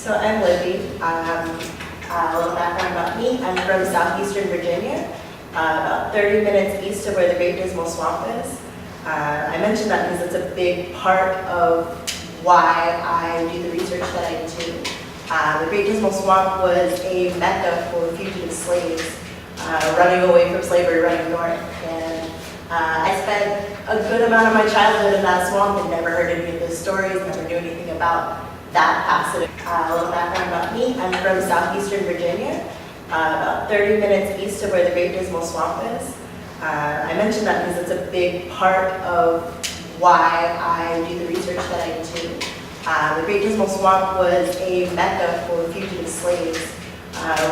So I'm Libby. A little background about me. I'm from southeastern Virginia, about 30 minutes east of where the Great Dismal Swamp is. I mention that because it's a big part of why I do the research that I do. The Great Dismal Swamp was a mecca for fugitive slaves running away from slavery, running north. And I spent a good amount of my childhood in that swamp and never heard any of those stories, never knew anything about that facet. A little background about me. I'm from southeastern Virginia, about 30 minutes east of where the Great Dismal Swamp is. I mention that because it's a big part of why I do the research that I do. The Great Dismal Swamp was a mecca for fugitive slaves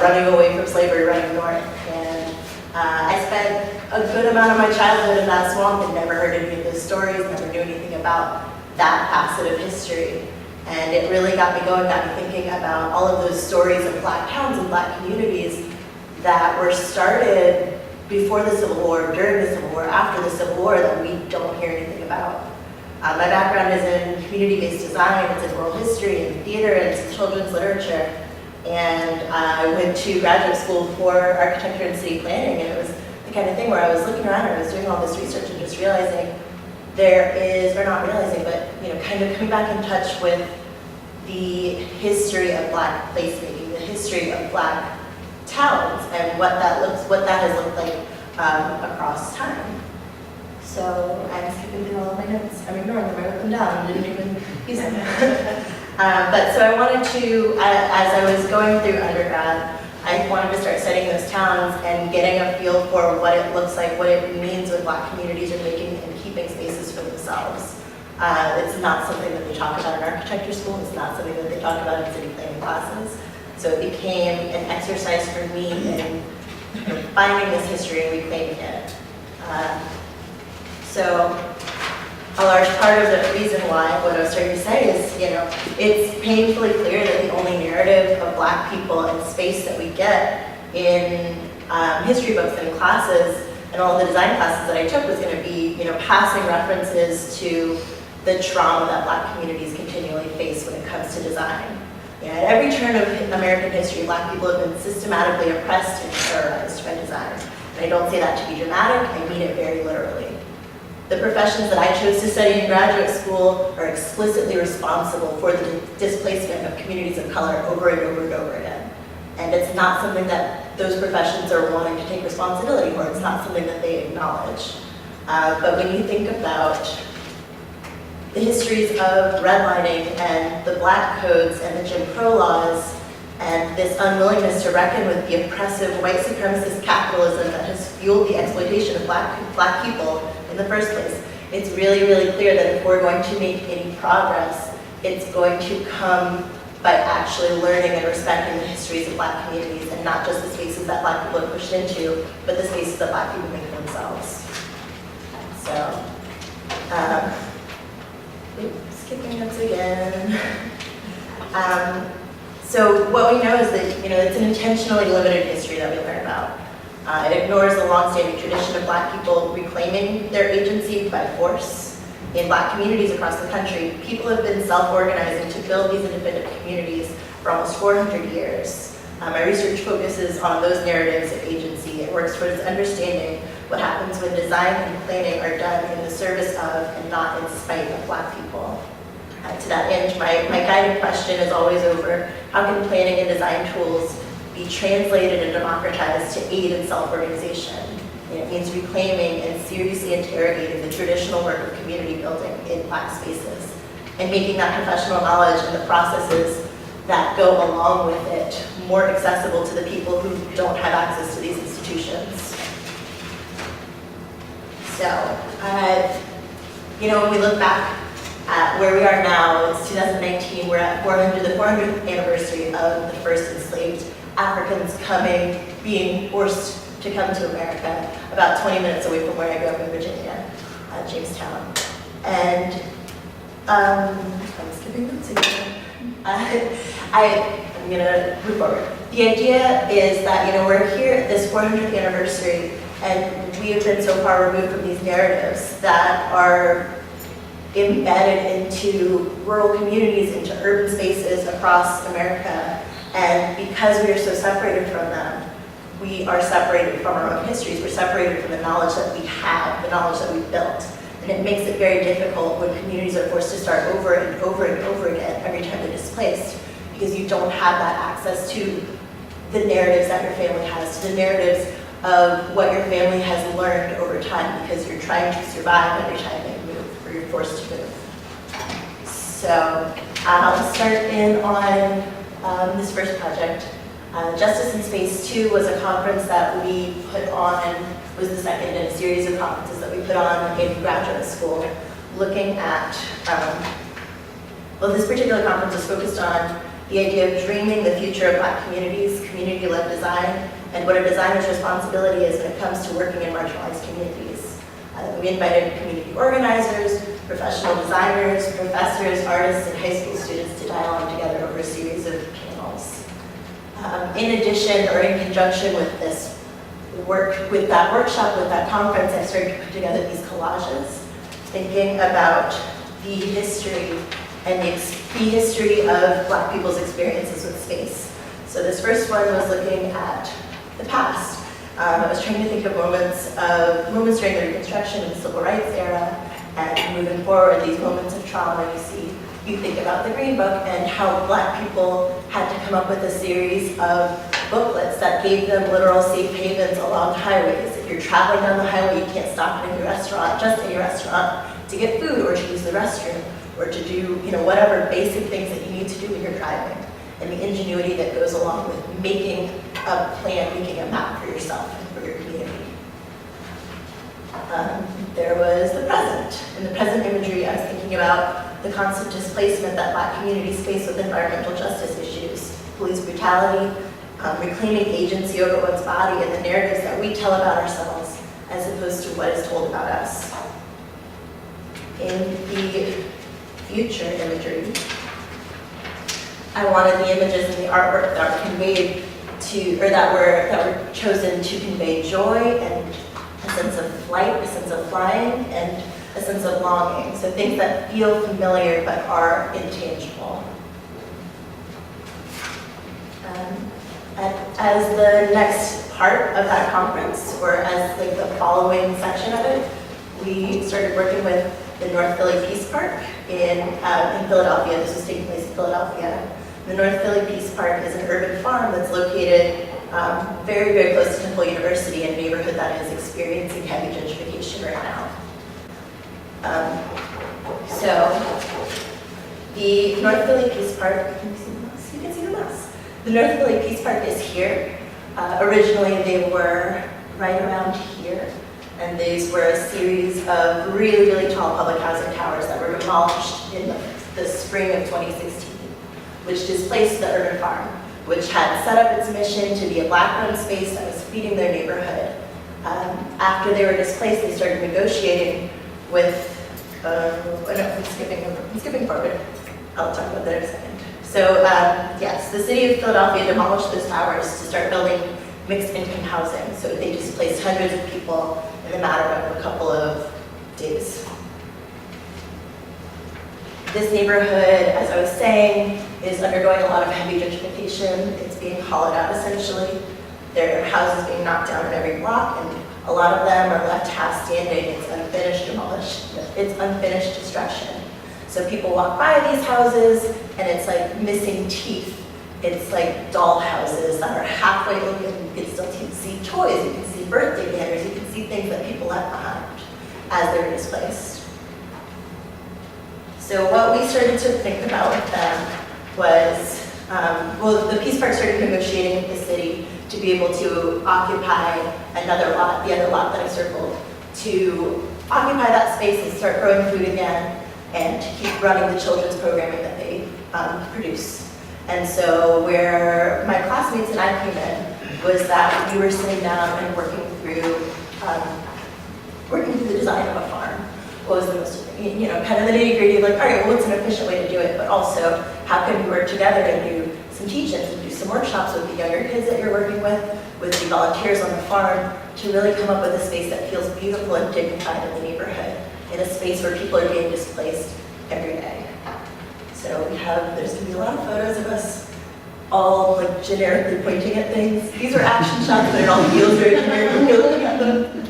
running away from slavery, running north. And I spent a good amount of my childhood in that swamp and never heard any of those stories, never knew anything about that facet of history. And it really got me going, got me thinking about all of those stories of Black towns and Black communities that were started before the Civil War, during the Civil War, after the Civil War, that we don't hear anything about. My background is in community-based design, it's in world history, and theater, and it's in children's literature. And I went to graduate school for architecture and city planning, and it was the kind of thing where I was looking around and I was doing all this research and just realizing there is, or not realizing, but kind of coming back in touch with the history of Black placemaking, the history of Black towns, and what that has looked like across time. So I'm skipping through all of my notes. I'm ignoring them. I wrote them down and didn't even use them. But so I wanted to, as I was going through undergrad, I wanted to start studying those towns and getting a feel for what it looks like, what it means when Black communities are making and keeping spaces for themselves. It's not something that they talk about in architecture school. It's not something that they talk about in city planning classes. So it became an exercise for me in finding this history and reclaiming it. So a large part of the reason why, what I was trying to say is, it's painfully clear that the only narrative of Black people and space that we get in history books and classes and all the design classes that I took was going to be, passing references to the trauma that Black communities continually face when it comes to design. At every turn of American history, Black people have been systematically oppressed and terrorized by design. And I don't say that to be dramatic, I mean it very literally. The professions that I chose to study in graduate school are explicitly responsible for the displacement of communities of color over and over and over again. And it's not something that those professions are wanting to take responsibility for. It's not something that they acknowledge. But when you think about the histories of redlining and the Black codes and the Jim Crow laws and this unwillingness to reckon with the oppressive white supremacist capitalism that has fueled the exploitation of Black people in the first place, it's really, really clear that if we're going to make any progress, it's going to come by actually learning and respecting the histories of Black communities and not just the spaces that Black people are pushed into, but the spaces that Black people make themselves. So, skipping notes again. So what we know is that it's an intentionally limited history that we learn about. It ignores the long-standing tradition of Black people reclaiming their agency by force. In Black communities across the country, people have been self-organizing to build these independent communities for almost 400 years. My research focuses on those narratives of agency. It works towards understanding what happens when design and planning are done in the service of and not in spite of Black people. To that end, my guiding question is always over how can planning and design tools be translated and democratized to aid in self-organization. It means reclaiming and seriously interrogating the traditional work of community building in Black spaces and making that professional knowledge and the processes that go along with it more accessible to the people who don't have access to these institutions. So, when we look back at where we are now, it's 2019, we're at the 400th anniversary of the first enslaved Africans being forced to come to America, about 20 minutes away from where I grew up in Virginia, Jamestown. And I'm skipping notes again. I'm gonna move forward. The idea is that we're here at this 400th anniversary, and we have been so far removed from these narratives that are embedded into rural communities, into urban spaces across America. And because we are so separated from them, we are separated from our own histories. We're separated from the knowledge that we have, the knowledge that we've built. And it makes it very difficult when communities are forced to start over and over and over again every time they're displaced, because you don't have that access to the narratives that your family has, to the narratives of what your family has learned over time, because you're trying to survive every time they move, or you're forced to move. So I'll start in on this first project. Justice in Space 2 was a conference that we put on, was the second in a series of conferences that we put on in graduate school, looking at, well, this particular conference was focused on the idea of dreaming the future of Black communities, community-led design, and what a designer's responsibility is when it comes to working in marginalized communities. We invited community organizers, professional designers, professors, artists, and high school students to dialogue together over a series of panels. In addition, or in conjunction with this work, with that workshop, with that conference, I started to put together these collages, thinking about the history and the history of Black people's experiences with space. So this first one was looking at the past. I was trying to think of moments during the Reconstruction and the Civil Rights era, and moving forward, these moments of trauma you think about the Green Book and how Black people had to come up with a series of booklets that gave them literal safe havens along highways. If you're traveling down the highway, you can't stop at any restaurant, just any restaurant, to get food or to use the restroom or to do, whatever basic things that you need to do when you're driving. And the ingenuity that goes along with making a plan, making a map for yourself and for your community. There was the present. In the present imagery, I was thinking about the constant displacement that Black communities face with environmental justice issues, police brutality, reclaiming agency over one's body, and the narratives that we tell about ourselves as opposed to what is told about us. In the future imagery, I wanted the images and the artwork that were conveyed to, or that were chosen to convey joy and a sense of flight, a sense of flying, and a sense of longing. So things that feel familiar but are intangible. As the next part of that conference, or as the following section of it, we started working with the North Philly Peace Park in Philadelphia. This was taking place in Philadelphia. The North Philly Peace Park is an urban farm that's located very, very close to Temple University, a neighborhood that is experiencing heavy gentrification right now. So the North Philly Peace Park, can you see the mouse? You can see the mouse. The North Philly Peace Park is here. Originally they were right around here, and these were a series of really, really tall public housing towers that were demolished in the spring of 2016, which displaced the urban farm, which had set up its mission to be a Black-run space that was feeding their neighborhood. After they were displaced, they started negotiating with, I'm skipping forward. I'll talk about that in a second. So yes, the city of Philadelphia demolished those towers to start building mixed income housing. So they displaced hundreds of people in the matter of a couple of days. This neighborhood, as I was saying, is undergoing a lot of heavy gentrification. It's being hollowed out essentially. There are houses being knocked down in every block, and a lot of them are left half standing. It's unfinished demolished. It's unfinished destruction. So people walk by these houses, and it's like missing teeth. It's like doll houses that are halfway open. You can still see toys, you can see birthday banners, you can see things that people left behind as they were displaced. So what we started to think about with them was, well, the Peace Park started negotiating with the city to be able to occupy another lot, the other lot that I circled, to occupy that space and start growing food again and to keep running the children's programming that they produce. And so where my classmates and I came in was that we were sitting down and working through the design of a farm. What was the most, kind of the nitty-gritty of like, all right, well, what's an efficient way to do it? But also, how can we work together and do some teach-ins and do some workshops with the younger kids that you're working with the volunteers on the farm, to really come up with a space that feels beautiful and dignified in the neighborhood in a space where people are being displaced every day. So there's going to be a lot of photos of us all like generically pointing at things. These are action shots, but it all feels very generic when you're looking at them.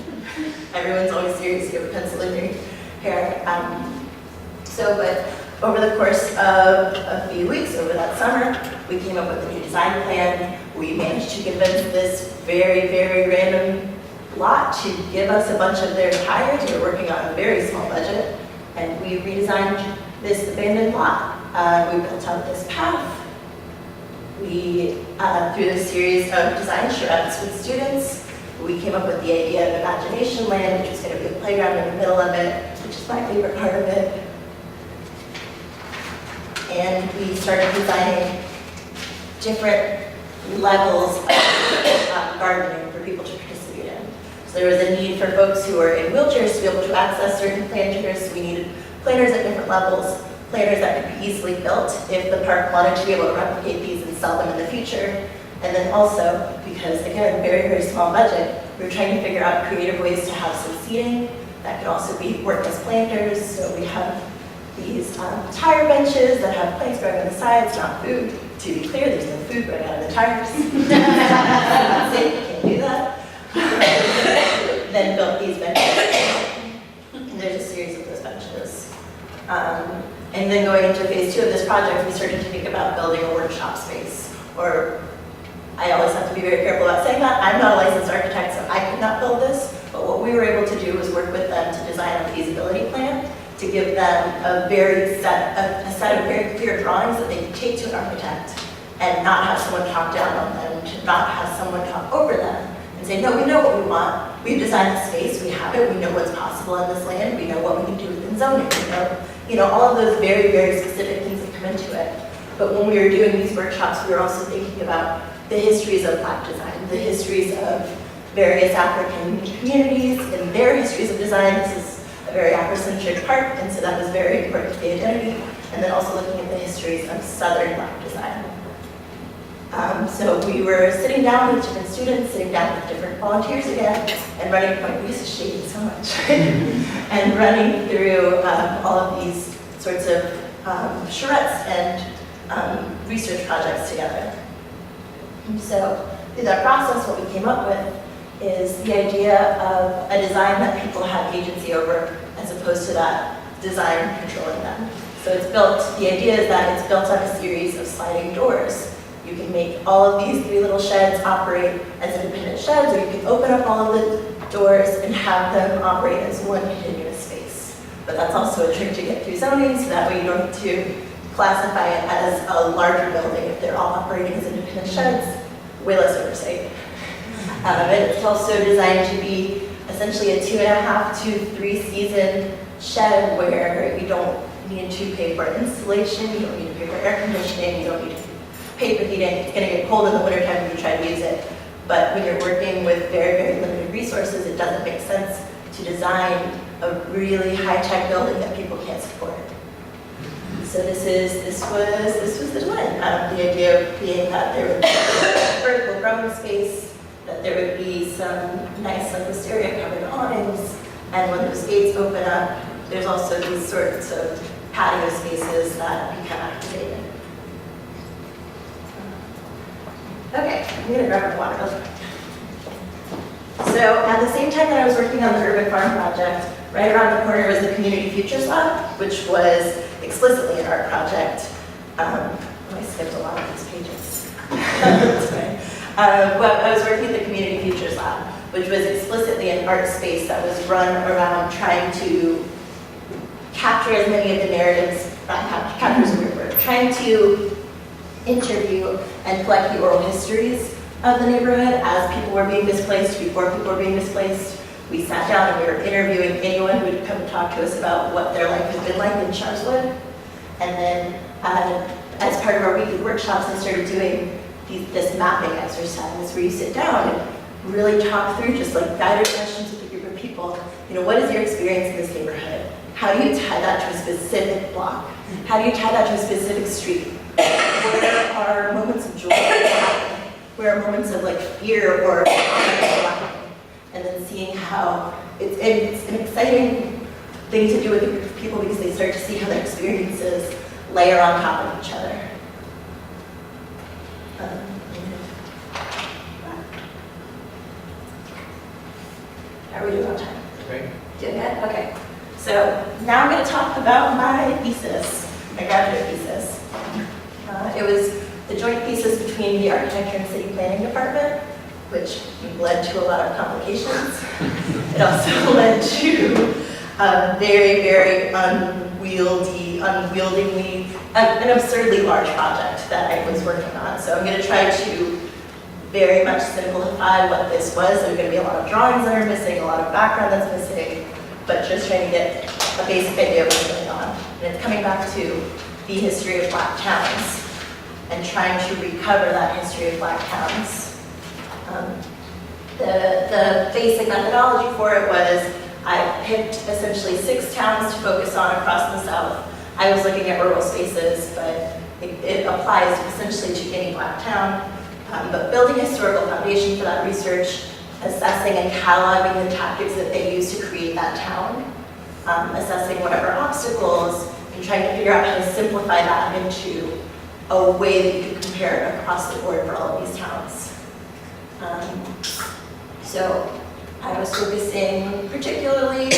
Everyone's always serious, you have a pencil in your hair. But over the course of a few weeks, over that summer, we came up with a new design plan. We managed to convince this very, very random lot to give us a bunch of their tires. We were working on a very small budget, and we redesigned this abandoned lot. We built out this path. We, through this series of design charrettes with students, we came up with the idea of Imagination Land, which was going to be a playground in the middle of it, which is my favorite part of it. And we started designing different levels of gardening for people to participate in. So there was a need for folks who were in wheelchairs to be able to access certain planters. We needed planters at different levels, planters that could be easily built if the park wanted to be able to replicate these and sell them in the future. And then also, because again, very, very small budget, we were trying to figure out creative ways to have some seating that could also work as planters. So we have these tire benches that have plants growing on the sides, not food. To be clear, there's no food growing out of the tires. Not safe, you can't do that. Then built these benches. And there's a series of those benches. And then going into phase 2 of this project, we started to think about building a workshop space. Or, I always have to be very careful about saying that. I'm not a licensed architect, so I could not build this. But what we were able to do was work with them to design a feasibility plan, to give them a set of very clear drawings that they could take to an architect and not have someone talk down on them, to not have someone talk over them and say, no, we know what we want. We've designed the space, we have it, we know what's possible in this land, we know what we can do within zoning, we know, all of those very, very specific things that come into it. But when we were doing these workshops, we were also thinking about the histories of Black design, the histories of various African communities and their histories of design. This is a very Afrocentric park, and so that was very important to the identity. And then also looking at the histories of Southern Black design. So we were sitting down with different students, sitting down with different volunteers again, and running, my voice is shaking so much, and running through all of these sorts of charrettes and research projects together. And so through that process, what we came up with is the idea of a design that people have agency over, as opposed to that design controlling them. So it's built, the idea is that it's built on a series of sliding doors. You can make all of these 3 little sheds operate as independent sheds, or you can open up all of the doors and have them operate as one continuous space. But that's also a trick to get through zoning, so that way you don't have to classify it as a larger building if they're all operating as independent sheds. Way less oversight. And it's also designed to be essentially a 2.5 to 3 season shed where you don't need to pay for installation, you don't need to pay for air conditioning, you don't need to pay for heating. It's going to get cold in the wintertime when you try to use it. But when you're working with very, very limited resources, it doesn't make sense to design a really high-tech building that people can't support. So this was the design. The idea being that there would be a vertical growing space, that there would be some nice wisteria covered awnings, and when those gates open up, there's also these sorts of patio spaces that become activated. Okay, I'm gonna grab my water real quick. So at the same time that I was working on the urban farm project, right around the corner was the Community Futures Lab, which was explicitly an art project. I skipped a lot of these pages. That's fine. But I was working at the Community Futures Lab, which was explicitly an art space that was run around trying to capture as many of the narratives, capture is a weird word, trying to interview and collect the oral histories of the neighborhood as people were being displaced, before people were being displaced. We sat down and we were interviewing anyone who would come and talk to us about what their life has been like in Sharswood. And then as part of our weekly workshops, I started doing this mapping exercise where you sit down and really talk through just like guided questions with a group of people. You know, what is your experience in this neighborhood? How do you tie that to a specific block? How do you tie that to a specific street? Where are moments of joy that happen? Where are moments of like fear or and then seeing how it's an exciting thing to do with a group of people because they start to see how their experiences layer on top of each other. How are we doing on time? Great. Doing good? Okay. So now I'm going to talk about my thesis, my graduate thesis. It was the joint thesis between the Architecture and City Planning Department, which led to a lot of complications. It also led to a very, very unwieldingly, an absurdly large project that I was working on. So I'm going to try to very much simplify what this was. There's going to be a lot of drawings that are missing, a lot of background that's missing, but just trying to get a basic idea of what's going on. And it's coming back to the history of Black towns and trying to recover that history of Black towns. The basic methodology for it was I picked essentially 6 towns to focus on across the South. I was looking at rural spaces, but it applies essentially to any Black town. But building a historical foundation for that research, assessing and cataloging the tactics that they used to create that town, assessing whatever obstacles, and trying to figure out how to simplify that into a way that you could compare it across the board for all of these towns. So I was focusing particularly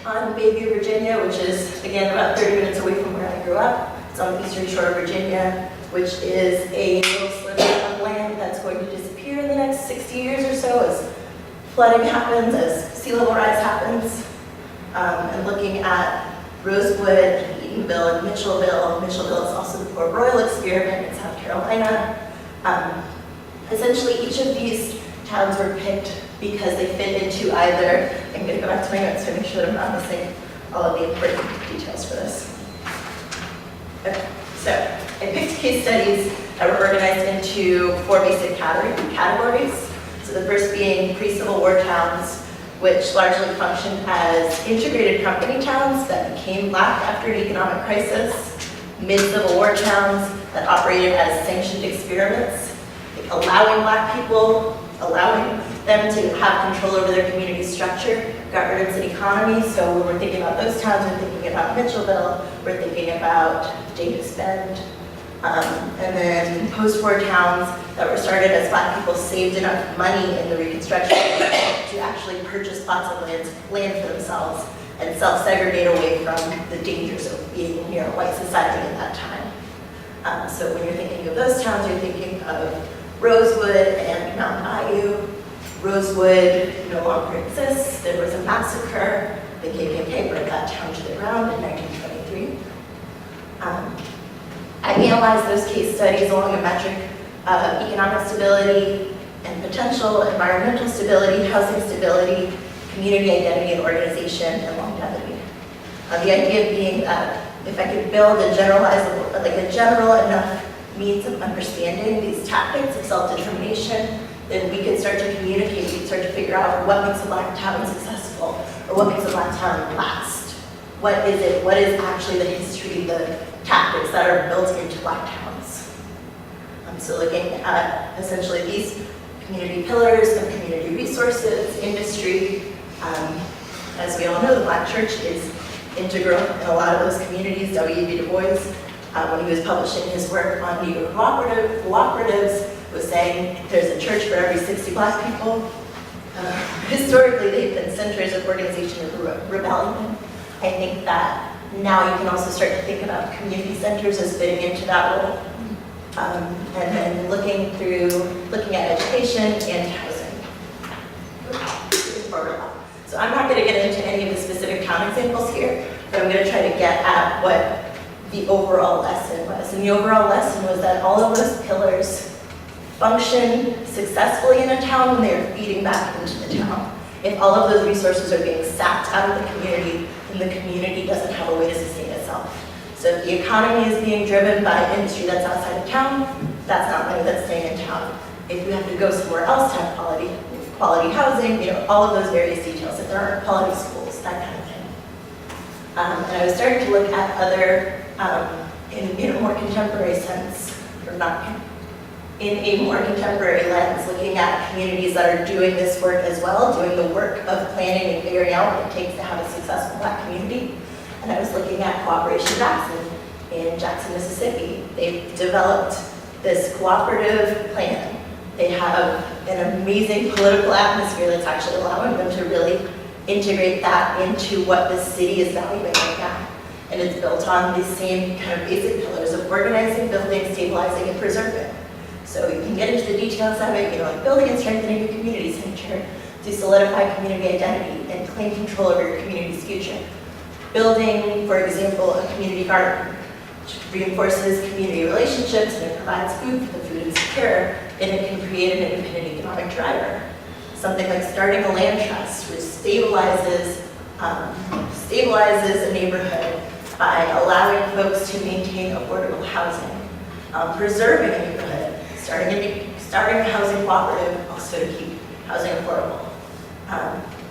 on Bayview, Virginia, which is, again, about 30 minutes away from where I grew up. It's on the eastern shore of Virginia, which is a little sliver of land that's going to disappear in the next 60 years or so as flooding happens, as sea level rise happens. And looking at Rosewood, Eatonville, and Mitchellville. Mitchellville is also the Port Royal experiment in South Carolina. Essentially, each of these towns were picked because they fit into either, I'm going to go back to my notes to make sure that I'm not missing all of the important details for this. Okay, so I picked case studies that were organized into 4 basic categories. So the first being pre-Civil War towns, which largely functioned as integrated company towns that became Black after an economic crisis, mid-Civil War towns that operated as sanctioned experiments, allowing Black people, allowing them to have control over their community structure, governance and economy. So when we're thinking about those towns, we're thinking about Mitchellville, we're thinking about Davis Bend, and then post-war towns that were started as Black people saved enough money in the Reconstruction to actually purchase plots of land for themselves and self-segregate away from the dangers of being near white society at that time. So when you're thinking of those towns, you're thinking of Rosewood and Mount Bayou. Rosewood no longer exists. There was a massacre. The KKK burned that town to the ground in 1923. I analyzed those case studies along a metric of economic stability and potential, environmental stability, housing stability, community identity and organization, and longevity. The idea being that if I could build a generalizable, like a general enough means of understanding these tactics of self-determination, then we could start to communicate, we could start to figure out what makes a Black town successful, or what makes a Black town last. What is it? What is actually the history, the tactics that are built into Black towns? So looking at essentially these community pillars of community resources, industry. As we all know, the Black church is integral in a lot of those communities. W.E.B. Du Bois, when he was publishing his work on Negro cooperatives, was saying there's a church for every 60 Black people. Historically, they've been centers of organization of rebellion. I think that now you can also start to think about community centers as fitting into that role. And then looking at education and housing. So I'm not going to get into any of the specific town examples here, but I'm going to try to get at what the overall lesson was. And the overall lesson was that all of those pillars function successfully in a town when they're feeding back into the town. If all of those resources are being sapped out of the community, then the community doesn't have a way to sustain itself. So if the economy is being driven by industry that's outside of town, that's not money that's staying in town. If you have to go somewhere else to have quality housing, all of those various details. If there aren't quality schools, that kind of thing. And I was starting to look at other, in a more contemporary sense, or not in a more contemporary lens, looking at communities that are doing this work as well, doing the work of planning and figuring out what it takes to have a successful Black community. And I was looking at Cooperation Jackson in Jackson, Mississippi. They've developed this cooperative plan. They have an amazing political atmosphere that's actually allowing them to really integrate that into what the city is valuing right now. And it's built on these same kind of basic pillars of organizing, building, stabilizing, and preserving. So you can get into the details of it, like building and strengthening a community center to solidify community identity and claim control over your community's future. Building, for example, a community garden, which reinforces community relationships and it provides food for the food insecure, and it can create an independent economic driver. Something like starting a land trust, which stabilizes a neighborhood by allowing folks to maintain affordable housing, preserving a neighborhood, starting a housing cooperative, also to keep housing affordable.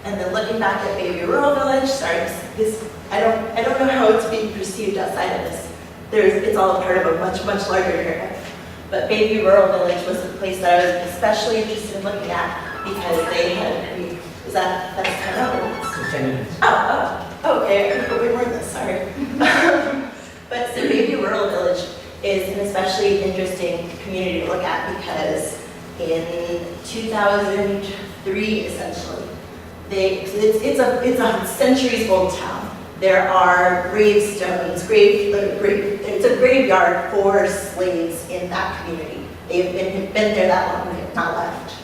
And then looking back at Baby Rural Village, I don't know how it's being perceived outside of this. It's all a part of a much, much larger narrative. But Baby Rural Village was a place that I was especially interested in looking at because they had agreed. That's 10 minutes? Oh, okay, I put way more than this, sorry. But so Baby Rural Village is an especially interesting community to look at because in 2003, essentially, it's a centuries-old town. There are gravestones, it's a graveyard for slaves in that community. They've been there that long, they have not left.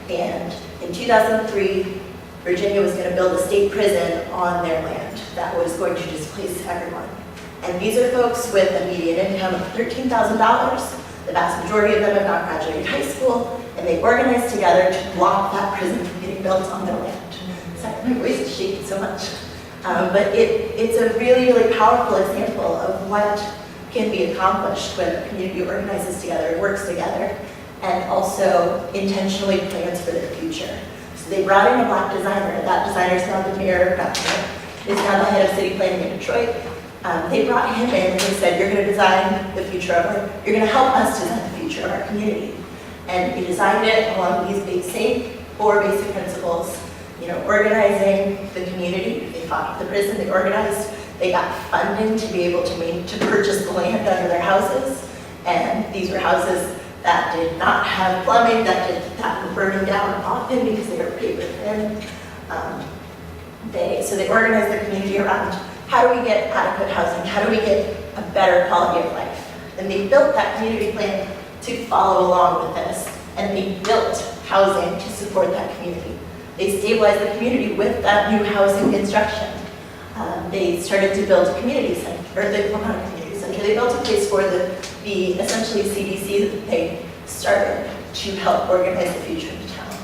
And in 2003, Virginia was going to build a state prison on their land that was going to displace everyone. And these are folks with a median income of $13,000. The vast majority of them have not graduated high school, and they organized together to block that prison from getting built on their land. Sorry, my voice is shaking so much. But it's a really, really powerful example of what can be accomplished when a community organizes together, works together, and also intentionally plans for their future. So they brought in a Black designer. That designer is now the mayor of García, is now the head of city planning in Detroit. They brought him in and they said, you're going to design the future of you're going to help us design the future of our community. And he designed it along these four basic principles. Organizing the community. They fought the prison, they organized, they got funding to be able to purchase the land under their houses. And these were houses that did not have plumbing, that were burning down often because they were paper thin. So they organized the community around how do we get adequate housing, how do we get a better quality of life. And they built that community plan to follow along with this. And they built housing to support that community. They stabilized the community with that new housing construction. They started to build a community center, not a community center, they built a place for the essentially CDC that they started to help organize the future of the town.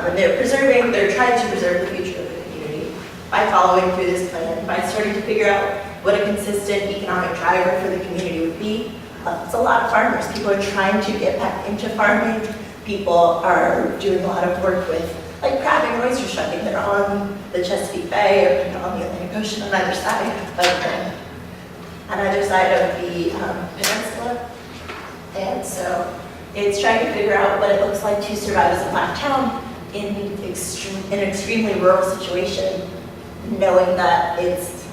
And they're trying to preserve the future of the community by following through this plan, by starting to figure out what a consistent economic driver for the community would be. It's a lot of farmers. People are trying to get back into farming. People are doing a lot of work with crabbing and oyster shucking. They're on the Chesapeake Bay or on the Atlantic Ocean on either side of the peninsula. And so it's trying to figure out what it looks like to survive as a Black town in an extremely rural situation, knowing that it's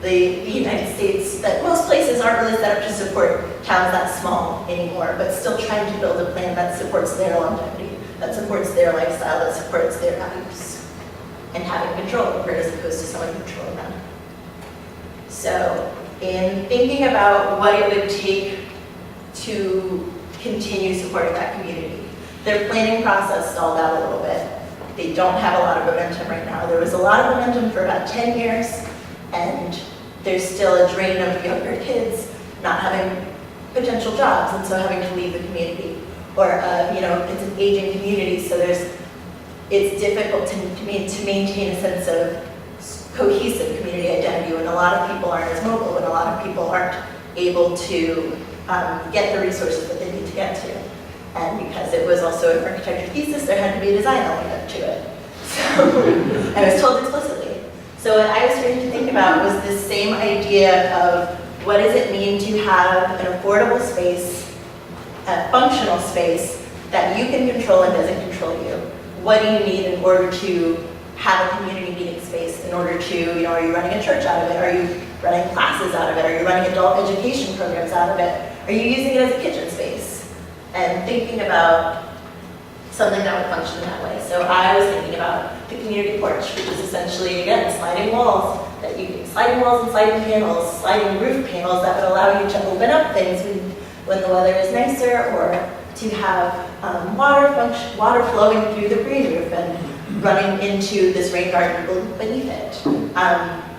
the United States, that most places aren't really set up to support towns that small anymore, but still trying to build a plan that supports their longevity, that supports their lifestyle, that supports their values, and having control over it as opposed to someone controlling them. So in thinking about what it would take to continue supporting that community, their planning process stalled out a little bit. They don't have a lot of momentum right now. There was a lot of momentum for about 10 years, and there's still a drain of younger kids not having potential jobs, and so having to leave the community. Or, it's an aging community, so it's difficult to maintain a sense of cohesive community identity when a lot of people aren't as mobile, when a lot of people aren't able to get the resources that they need to get to. And because it was also an architecture thesis, there had to be a design element to it. So I was told explicitly. So what I was starting to think about was this same idea of what does it mean to have an affordable space, a functional space that you can control and doesn't control you? What do you need in order to have a community meeting space space in order to, are you running a church out of it? Are you running classes out of it? Are you running adult education programs out of it? Are you using it as a kitchen space? And thinking about something that would function in that way. So I was thinking about the community porch, which is essentially, again, sliding walls, sliding walls and sliding panels, sliding roof panels that would allow you to open up things when the weather is nicer, or to have water flowing through the green roof and running into this rain garden beneath it.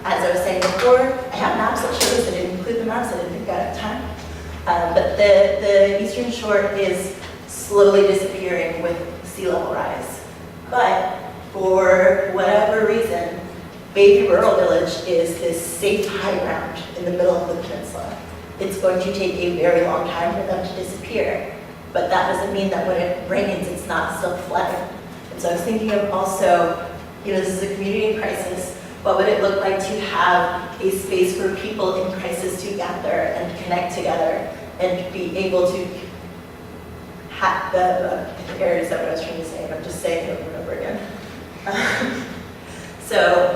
As I was saying before, I have maps that show this. I didn't include the maps, I didn't think I had time. But the Eastern Shore is slowly disappearing with sea level rise. But for whatever reason, Bayview Rural Village is this safe high ground in the middle of the peninsula. It's going to take a very long time for them to disappear. But that doesn't mean that when it rains, it's not still flooding. And so I was thinking of also, this is a community in crisis. What would it look like to have a space for people in crisis to gather and connect together and be able to have I think I already said what I was trying to say, but I'm just saying it over and over again. So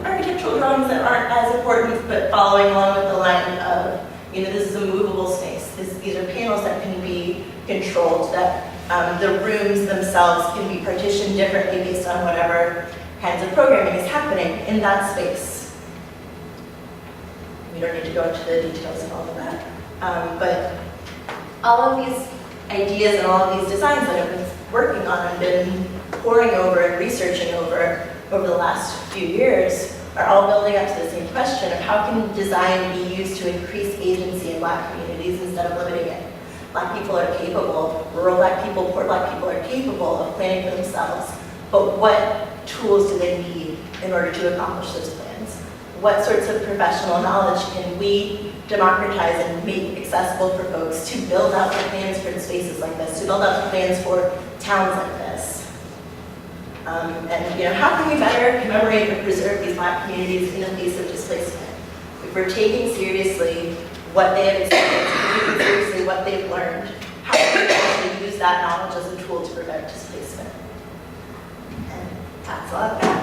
architectural drawings that aren't as important, but following along with the line of, this is a movable space. These are panels that can be controlled, that the rooms themselves can be partitioned differently based on whatever kinds of programming is happening in that space. We don't need to go into the details of all of that. But all of these ideas and all of these designs that I've been working on and been poring over and researching over the last few years are all building up to the same question of how can design be used to increase agency in Black communities instead of limiting it. Black people are capable, rural Black people, poor Black people are capable of planning for themselves, but what tools do they need in order to accomplish those plans? What sorts of professional knowledge can we democratize and make accessible for folks to build out the plans for spaces like this, to build out the plans for towns like this? And how can we better commemorate and preserve these Black communities in the face of displacement? If we're taking seriously what they have experienced, taking seriously what they've learned, how can we actually use that knowledge as a tool to prevent displacement? And that's all I've got.